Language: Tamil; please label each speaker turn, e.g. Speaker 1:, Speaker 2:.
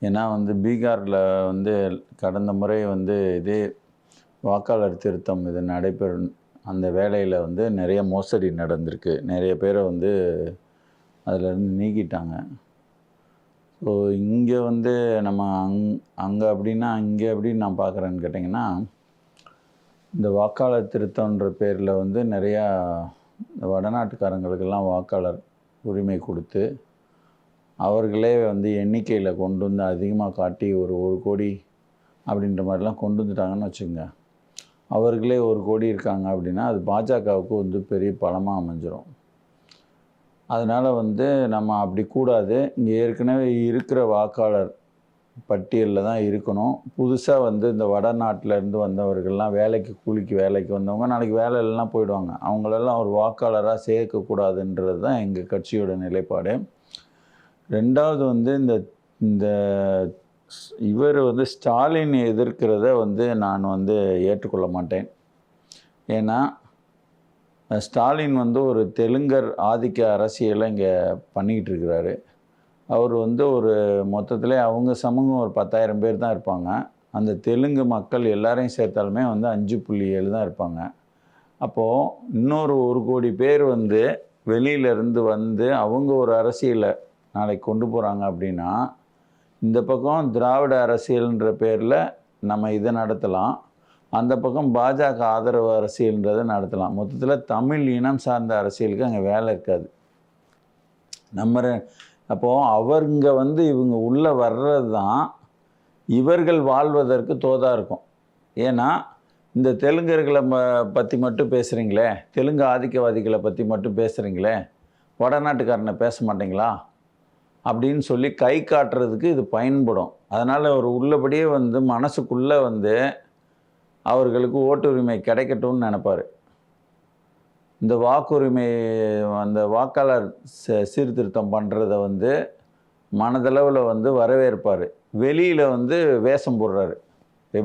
Speaker 1: ஏன்னா வந்து பீகாரில் வந்து கடந்த முறை வந்து இதே வாக்காளர் திருத்தம் இது நடைபெறும் அந்த வேலையில் வந்து நிறைய மோசடி நடந்திருக்கு. நிறைய பேரை வந்து அதிலேருந்து நீக்கிட்டாங்க. ஸோ இங்கே வந்து நம்ம அங்கே அப்படின்னா இங்கே எப்படின்னு நான் பார்க்குறேன்னு கேட்டிங்கன்னா, இந்த வாக்காளர் திருத்தம்ன்ற பேரில் வந்து நிறையா வடநாட்டுக்காரங்களுக்கெல்லாம் வாக்காளர் உரிமை கொடுத்து அவர்களே வந்து எண்ணிக்கையில் கொண்டு வந்து அதிகமாக காட்டி ஒரு 1,00,00,000 அப்படின்ற மாதிரிலாம் கொண்டு வந்துட்டாங்கன்னு வச்சுக்கோங்க. அவர்களே 1,00,00,000 இருக்காங்க அப்படின்னா அது பாஜகவுக்கு வந்து பெரிய பலமாக அமைஞ்சிரும். அதனால் வந்து நம்ம அப்படி கூடாது. இங்கே ஏற்கனவே இருக்கிற வாக்காளர் பட்டியலில் தான் இருக்கணும். புதுசாக வந்து இந்த வடநாட்டிலேருந்து வந்தவர்கள்லாம் கூலிக்கு வேலைக்கு வந்தவங்க நாளைக்கு வேலை இல்லைன்னா போயிடுவாங்க. அவங்களெல்லாம் ஒரு வாக்காளராக சேர்க்கக்கூடாதுன்றது தான் எங்கள் கட்சியோட நிலைப்பாடு. 2வது வந்து இந்த இவர் வந்து ஸ்டாலின் எதிர்க்கிறத வந்து நான் வந்து ஏற்றுக்கொள்ள மாட்டேன். ஏன்னா ஸ்டாலின் வந்து ஒரு தெலுங்கர் ஆதிக்க அரசியலை இங்கே பண்ணிக்கிட்டு இருக்கிறாரு. அவர் வந்து ஒரு மொத்தத்திலே அவங்க சமூகம் ஒரு 10,000 பேர் தான் இருப்பாங்க. அந்த தெலுங்கு மக்கள் எல்லாரையும் சேர்த்தாலுமே வந்து 5.7 தான் இருப்பாங்க. அப்போது இன்னொரு 1,00,00,000 பேர் வந்து வெளியிலேருந்து வந்து அவங்க ஒரு அரசியலை நாளைக்கு கொண்டு போகிறாங்க அப்படின்னா, இந்த பக்கம் திராவிட அரசியல்ன்ற பேரில் நம்ம இதை நடத்தலாம். அந்த பக்கம் பாஜக ஆதரவு அரசியல்ன்றதை நடத்தலாம். மொத்தத்தில் தமிழ் இனம் சார்ந்த அரசியலுக்கு அங்கே வேலை இருக்காது. அப்போது அவருங்க வந்து இவங்க உள்ளே வர்றது தான் இவர்கள் வாழ்வதற்கு தோதாக இருக்கும். ஏன்னா இந்த தெலுங்கர்களை பற்றி மட்டும் பேசுகிறீங்களே, தெலுங்கு ஆதிக்கவாதிகளை பற்றி மட்டும் பேசுகிறீங்களே, வடநாட்டுக்காரனை பேச மாட்டிங்களா அப்படின்னு சொல்லி கை காட்டுறதுக்கு இது பயன்படும். அதனால் அவர் உள்ளபடியே வந்து மனசுக்குள்ளே வந்து அவர்களுக்கு ஓட்டுரிமை கிடைக்கட்டும்னு நினைப்பார். இந்த வாக்குரிமை அந்த வாக்காளர் சீர்திருத்தம் பண்ணுறத வந்து மனதளவில் வந்து வரவேற்பார். வெளியில் வந்து வேஷம் போடுறாரு.